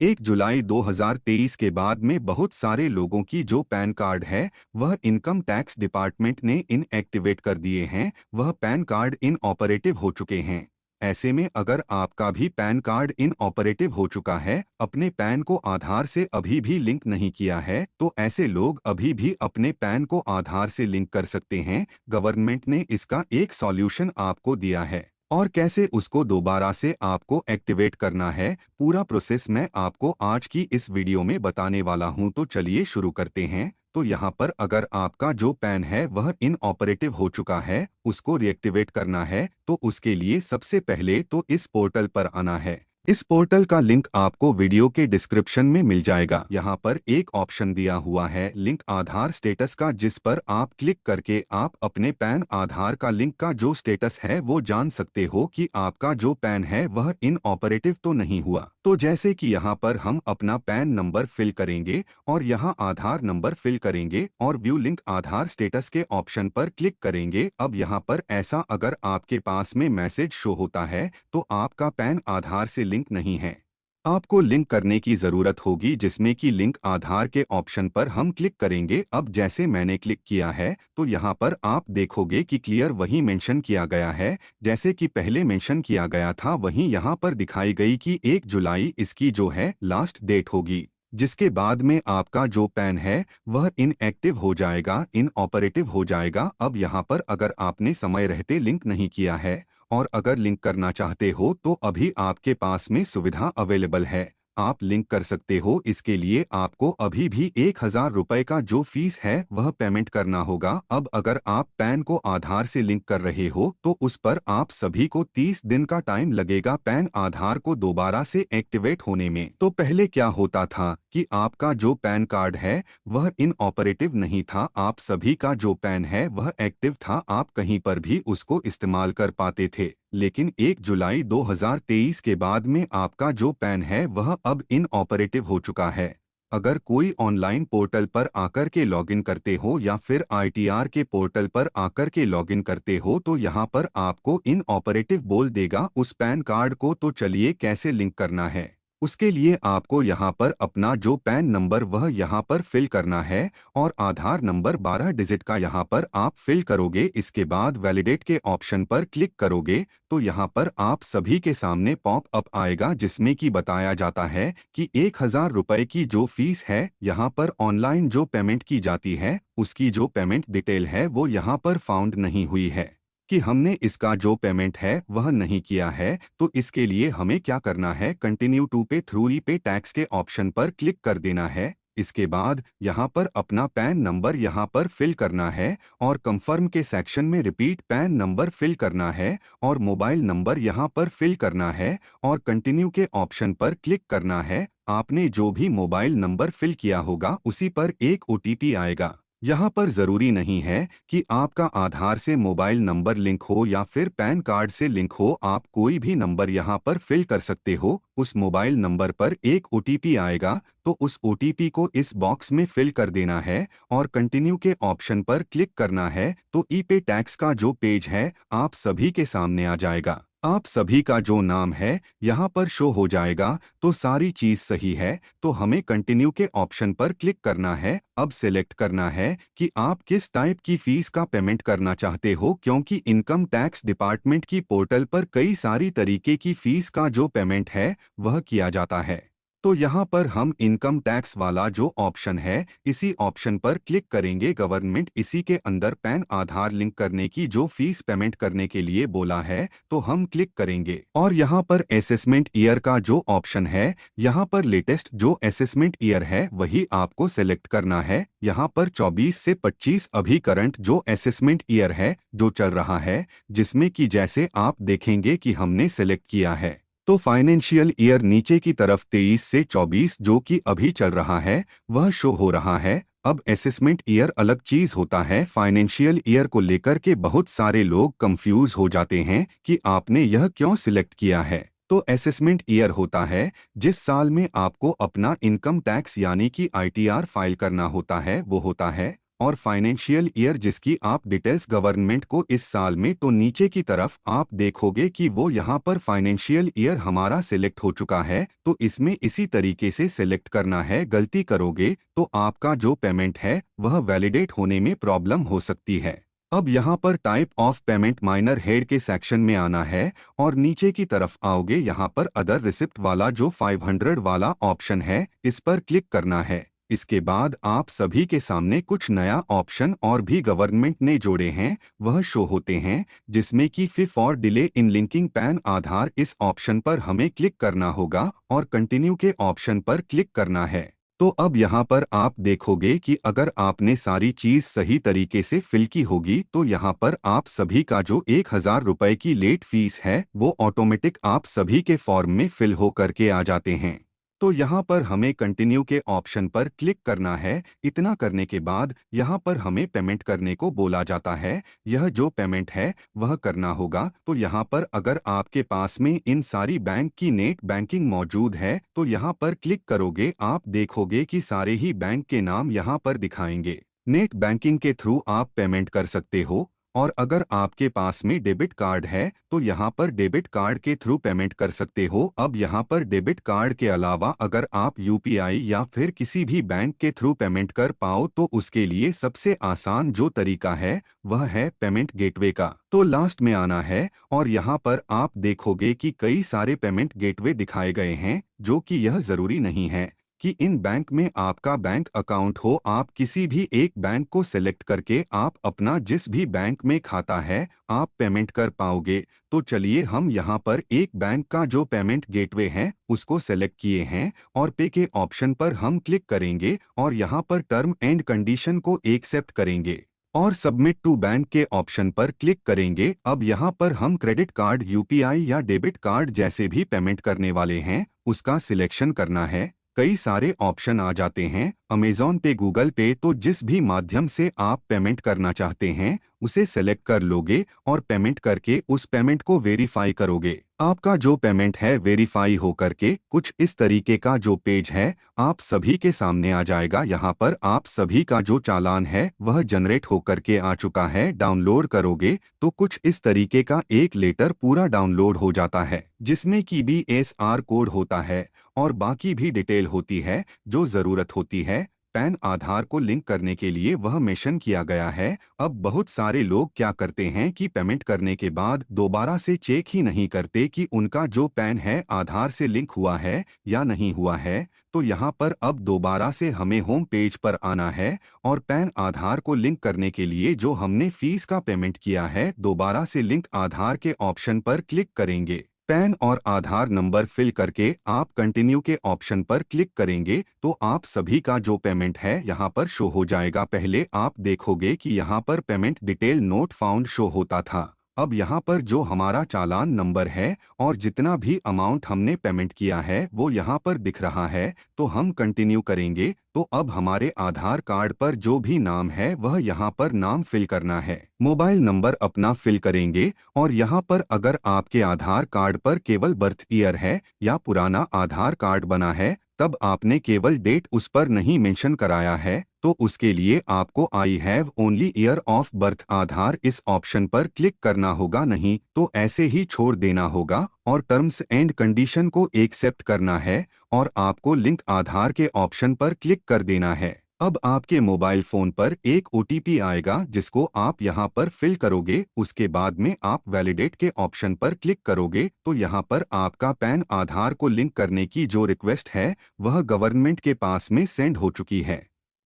1 जुलाई 2023 के बाद में बहुत सारे लोगों की जो पैन कार्ड है वह इनकम टैक्स डिपार्टमेंट ने इनएक्टिवेट कर दिए हैं। वह पैन कार्ड इनऑपरेटिव हो चुके हैं। ऐसे में अगर आपका भी पैन कार्ड इनऑपरेटिव हो चुका है, अपने पैन को आधार से अभी भी लिंक नहीं किया है, तो ऐसे लोग अभी भी अपने पैन को आधार से लिंक कर सकते हैं। गवर्नमेंट ने इसका एक सॉल्यूशन आपको दिया है और कैसे उसको दोबारा से आपको एक्टिवेट करना है, पूरा प्रोसेस मैं आपको आज की इस वीडियो में बताने वाला हूं। तो चलिए शुरू करते हैं। तो यहाँ पर अगर आपका जो पैन है वह इनऑपरेटिव हो चुका है, उसको रिएक्टिवेट करना है, तो उसके लिए सबसे पहले तो इस पोर्टल पर आना है। इस पोर्टल का लिंक आपको वीडियो के डिस्क्रिप्शन में मिल जाएगा। यहाँ पर एक ऑप्शन दिया हुआ है लिंक आधार स्टेटस का, जिस पर आप क्लिक करके आप अपने पैन आधार का लिंक का जो स्टेटस है वो जान सकते हो कि आपका जो पैन है वह इनऑपरेटिव तो नहीं हुआ। तो जैसे कि यहाँ पर हम अपना पैन नंबर फिल करेंगे और यहाँ आधार नंबर फिल करेंगे और व्यू लिंक आधार स्टेटस के ऑप्शन पर क्लिक करेंगे। अब यहाँ पर ऐसा अगर आपके पास में मैसेज शो होता है तो आपका पैन आधार से लिंक नहीं है। आपको लिंक करने की ज़रूरत होगी, जिसमें कि लिंक आधार के ऑप्शन पर हम क्लिक करेंगे। अब जैसे मैंने क्लिक किया है तो यहाँ पर आप देखोगे कि क्लियर वही मेंशन किया गया है जैसे कि पहले मेंशन किया गया था। वहीं यहाँ पर दिखाई गई कि 1 जुलाई इसकी जो है लास्ट डेट होगी, जिसके बाद में आपका जो पैन है वह इनएक्टिव हो जाएगा, इनऑपरेटिव हो जाएगा। अब यहाँ पर अगर आपने समय रहते लिंक नहीं किया है और अगर लिंक करना चाहते हो तो अभी आपके पास में सुविधा अवेलेबल है, आप लिंक कर सकते हो। इसके लिए आपको अभी भी 1,000 रुपये का जो फीस है वह पेमेंट करना होगा। अब अगर आप पैन को आधार से लिंक कर रहे हो तो उस पर आप सभी को 30 दिन का टाइम लगेगा पैन आधार को दोबारा से एक्टिवेट होने में। तो पहले क्या होता था कि आपका जो पैन कार्ड है वह इनऑपरेटिव नहीं था, आप सभी का जो पैन है वह एक्टिव था, आप कहीं पर भी उसको इस्तेमाल कर पाते थे। लेकिन 1 जुलाई 2023 के बाद में आपका जो पैन है वह अब इनऑपरेटिव हो चुका है। अगर कोई ऑनलाइन पोर्टल पर आकर के लॉगिन करते हो या फिर आईटीआर के पोर्टल पर आकर के लॉगिन करते हो तो यहाँ पर आपको इनऑपरेटिव बोल देगा उस पैन कार्ड को। तो चलिए कैसे लिंक करना है, उसके लिए आपको यहाँ पर अपना जो पैन नंबर वह यहाँ पर फिल करना है और आधार नंबर 12 डिजिट का यहाँ पर आप फिल करोगे। इसके बाद वैलिडेट के ऑप्शन पर क्लिक करोगे तो यहाँ पर आप सभी के सामने पॉप अप आएगा, जिसमें कि बताया जाता है कि 1,000 रुपये की जो फीस है यहाँ पर ऑनलाइन जो पेमेंट की जाती है उसकी जो पेमेंट डिटेल है वो यहाँ पर फाउंड नहीं हुई है, कि हमने इसका जो पेमेंट है वह नहीं किया है। तो इसके लिए हमें क्या करना है, कंटिन्यू टू पे थ्रू ई पे टैक्स के ऑप्शन पर क्लिक कर देना है। इसके बाद यहाँ पर अपना पैन नंबर यहाँ पर फिल करना है और कंफर्म के सेक्शन में रिपीट पैन नंबर फिल करना है और मोबाइल नंबर यहाँ पर फिल करना है और कंटिन्यू के ऑप्शन पर क्लिक करना है। आपने जो भी मोबाइल नंबर फिल किया होगा उसी पर एक ओटीपी आएगा। यहाँ पर ज़रूरी नहीं है कि आपका आधार से मोबाइल नंबर लिंक हो या फिर पैन कार्ड से लिंक हो, आप कोई भी नंबर यहाँ पर फिल कर सकते हो। उस मोबाइल नंबर पर एक ओटीपी आएगा तो उस ओटीपी को इस बॉक्स में फिल कर देना है और कंटिन्यू के ऑप्शन पर क्लिक करना है। तो ई पे टैक्स का जो पेज है आप सभी के सामने आ जाएगा। आप सभी का जो नाम है यहाँ पर शो हो जाएगा, तो सारी चीज़ सही है। तो हमें कंटिन्यू के ऑप्शन पर क्लिक करना है। अब सिलेक्ट करना है कि आप किस टाइप की फीस का पेमेंट करना चाहते हो, क्योंकि इनकम टैक्स डिपार्टमेंट की पोर्टल पर कई सारी तरीके की फीस का जो पेमेंट है वह किया जाता है। तो यहाँ पर हम इनकम टैक्स वाला जो ऑप्शन है इसी ऑप्शन पर क्लिक करेंगे। गवर्नमेंट इसी के अंदर पैन आधार लिंक करने की जो फीस पेमेंट करने के लिए बोला है तो हम क्लिक करेंगे और यहाँ पर असेसमेंट ईयर का जो ऑप्शन है यहाँ पर लेटेस्ट जो असेसमेंट ईयर है वही आपको सेलेक्ट करना है। यहाँ पर 24 से 25 अभी करंट जो असेसमेंट ईयर है जो चल रहा है, जिसमें कि जैसे आप देखेंगे कि हमने सेलेक्ट किया है तो फाइनेंशियल ईयर नीचे की तरफ 23 से 24 जो कि अभी चल रहा है वह शो हो रहा है। अब असेसमेंट ईयर अलग चीज होता है, फाइनेंशियल ईयर को लेकर के बहुत सारे लोग कंफ्यूज हो जाते हैं कि आपने यह क्यों सिलेक्ट किया है। तो असेसमेंट ईयर होता है जिस साल में आपको अपना इनकम टैक्स यानी कि आईटीआर फाइल करना होता है, वो होता है और फाइनेंशियल ईयर जिसकी आप डिटेल्स गवर्नमेंट को इस साल में, तो नीचे की तरफ आप देखोगे कि वो यहाँ पर फाइनेंशियल ईयर हमारा सिलेक्ट हो चुका है, तो इसमें इसी तरीके से सिलेक्ट करना है। गलती करोगे तो आपका जो पेमेंट है वह वैलिडेट होने में प्रॉब्लम हो सकती है। अब यहाँ पर type of payment minor head के सेक्शन में आना है और नीचे की तरफ आओगे, यहाँ पर अदर रिसिप्ट वाला जो 500 वाला ऑप्शन है इस पर क्लिक करना है। इसके बाद आप सभी के सामने कुछ नया ऑप्शन और भी गवर्नमेंट ने जोड़े हैं वह शो होते हैं, जिसमें कि fee for delay in linking PAN Aadhaar, इस ऑप्शन पर हमें क्लिक करना होगा और कंटिन्यू के ऑप्शन पर क्लिक करना है। तो अब यहाँ पर आप देखोगे कि अगर आपने सारी चीज सही तरीके से फिल की होगी तो यहाँ पर आप सभी का जो 1000 रुपए की लेट फीस है वो ऑटोमेटिक आप सभी के फॉर्म में फिल हो करके आ जाते हैं। तो यहाँ पर हमें कंटिन्यू के ऑप्शन पर क्लिक करना है। इतना करने के बाद यहाँ पर हमें पेमेंट करने को बोला जाता है। यह जो पेमेंट है वह करना होगा। तो यहाँ पर अगर आपके पास में इन सारी बैंक की नेट बैंकिंग मौजूद है तो यहाँ पर क्लिक करोगे, आप देखोगे कि सारे ही बैंक के नाम यहाँ पर दिखाएंगे। नेट बैंकिंग के थ्रू आप पेमेंट कर सकते हो और अगर आपके पास में डेबिट कार्ड है तो यहाँ पर डेबिट कार्ड के थ्रू पेमेंट कर सकते हो। अब यहाँ पर डेबिट कार्ड के अलावा अगर आप यूपीआई या फिर किसी भी बैंक के थ्रू पेमेंट कर पाओ तो उसके लिए सबसे आसान जो तरीका है वह है पेमेंट गेटवे का। तो लास्ट में आना है और यहाँ पर आप देखोगे कि कई सारे पेमेंट गेटवे दिखाए गए हैं, जो कि यह जरूरी नहीं है कि इन बैंक में आपका बैंक अकाउंट हो। आप किसी भी एक बैंक को सिलेक्ट करके आप अपना जिस भी बैंक में खाता है आप पेमेंट कर पाओगे। तो चलिए हम यहाँ पर एक बैंक का जो पेमेंट गेटवे है उसको सेलेक्ट किए हैं और पे के ऑप्शन पर हम क्लिक करेंगे और यहाँ पर टर्म एंड कंडीशन को एक्सेप्ट करेंगे और सबमिट टू बैंक के ऑप्शन पर क्लिक करेंगे। अब यहाँ पर हम क्रेडिट कार्ड, यूपीआई या डेबिट कार्ड जैसे भी पेमेंट करने वाले हैं उसका सिलेक्शन करना है। कई सारे ऑप्शन आ जाते हैं, अमेज़ॉन पे, गूगल पे, तो जिस भी माध्यम से आप पेमेंट करना चाहते हैं उसे सेलेक्ट कर लोगे और पेमेंट करके उस पेमेंट को वेरीफाई करोगे। आपका जो पेमेंट है वेरीफाई हो करके कुछ इस तरीके का जो पेज है आप सभी के सामने आ जाएगा। यहाँ पर आप सभी का जो चालान है वह जनरेट हो करके आ चुका है। डाउनलोड करोगे तो कुछ इस तरीके का एक लेटर पूरा डाउनलोड हो जाता है, जिसमें कि BSR कोड होता है और बाकी भी डिटेल होती है जो ज़रूरत होती है। पैन आधार को लिंक करने के लिए वह मेंशन किया गया है। अब बहुत सारे लोग क्या करते हैं कि पेमेंट करने के बाद दोबारा से चेक ही नहीं करते कि उनका जो पैन है आधार से लिंक हुआ है या नहीं हुआ है। तो यहाँ पर अब दोबारा से हमें होम पेज पर आना है और पैन आधार को लिंक करने के लिए जो हमने फीस का पेमेंट किया है दोबारा से लिंक आधार के ऑप्शन पर क्लिक करेंगे। पैन और आधार नंबर फिल करके आप कंटिन्यू के ऑप्शन पर क्लिक करेंगे तो आप सभी का जो पेमेंट है यहाँ पर शो हो जाएगा। पहले आप देखोगे कि यहाँ पर payment detail not found show होता था। अब यहाँ पर जो हमारा चालान नंबर है और जितना भी अमाउंट हमने पेमेंट किया है वो यहाँ पर दिख रहा है। तो हम कंटिन्यू करेंगे तो अब हमारे आधार कार्ड पर जो भी नाम है वह यहाँ पर नाम फिल करना है। मोबाइल नंबर अपना फिल करेंगे और यहाँ पर अगर आपके आधार कार्ड पर केवल बर्थ ईयर है या पुराना आधार कार्ड बना है तब आपने केवल डेट उस पर नहीं मेंशन कराया है तो उसके लिए आपको I have only year of birth Aadhaar इस ऑप्शन पर क्लिक करना होगा, नहीं तो ऐसे ही छोड़ देना होगा और टर्म्स एंड कंडीशन को एक्सेप्ट करना है और आपको लिंक आधार के ऑप्शन पर क्लिक कर देना है। अब आपके मोबाइल फोन पर एक OTP आएगा जिसको आप यहाँ पर फिल करोगे। उसके बाद में आप वैलिडेट के ऑप्शन पर क्लिक करोगे तो यहाँ पर आपका पैन आधार को लिंक करने की जो रिक्वेस्ट है वह गवर्नमेंट के पास में सेंड हो चुकी है।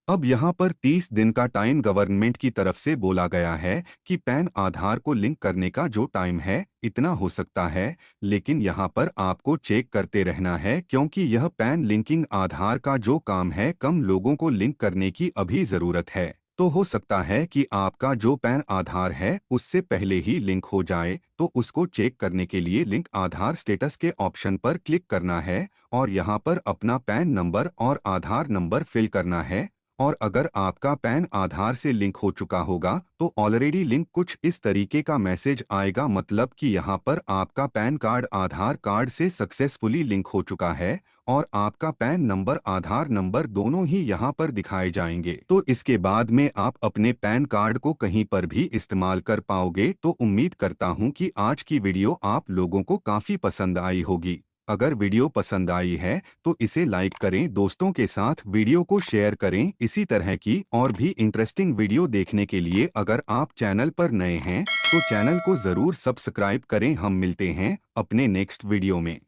अब यहाँ पर 30 दिन का टाइम गवर्नमेंट की तरफ से बोला गया है कि पैन आधार को लिंक करने का जो टाइम है इतना हो सकता है, लेकिन यहाँ पर आपको चेक करते रहना है क्योंकि यह पैन लिंकिंग आधार का जो काम है कम लोगों को लिंक करने की अभी ज़रूरत है। तो हो सकता है कि आपका जो पैन आधार है उससे पहले ही लिंक हो जाए, तो उसको चेक करने के लिए लिंक आधार स्टेटस के ऑप्शन पर क्लिक करना है और यहाँ पर अपना पैन नंबर और आधार नंबर फिल करना है और अगर आपका पैन आधार से लिंक हो चुका होगा तो ऑलरेडी लिंक कुछ इस तरीके का मैसेज आएगा, मतलब कि यहाँ पर आपका पैन कार्ड आधार कार्ड से सक्सेसफुली लिंक हो चुका है और आपका पैन नंबर आधार नंबर दोनों ही यहाँ पर दिखाए जाएंगे। तो इसके बाद में आप अपने पैन कार्ड को कहीं पर भी इस्तेमाल कर पाओगे। तो उम्मीद करता हूँ कि आज की वीडियो आप लोगों को काफ़ी पसंद आई होगी। अगर वीडियो पसंद आई है तो इसे लाइक करें, दोस्तों के साथ वीडियो को शेयर करें। इसी तरह की और भी इंटरेस्टिंग वीडियो देखने के लिए अगर आप चैनल पर नए हैं तो चैनल को ज़रूर सब्सक्राइब करें। हम मिलते हैं अपने नेक्स्ट वीडियो में।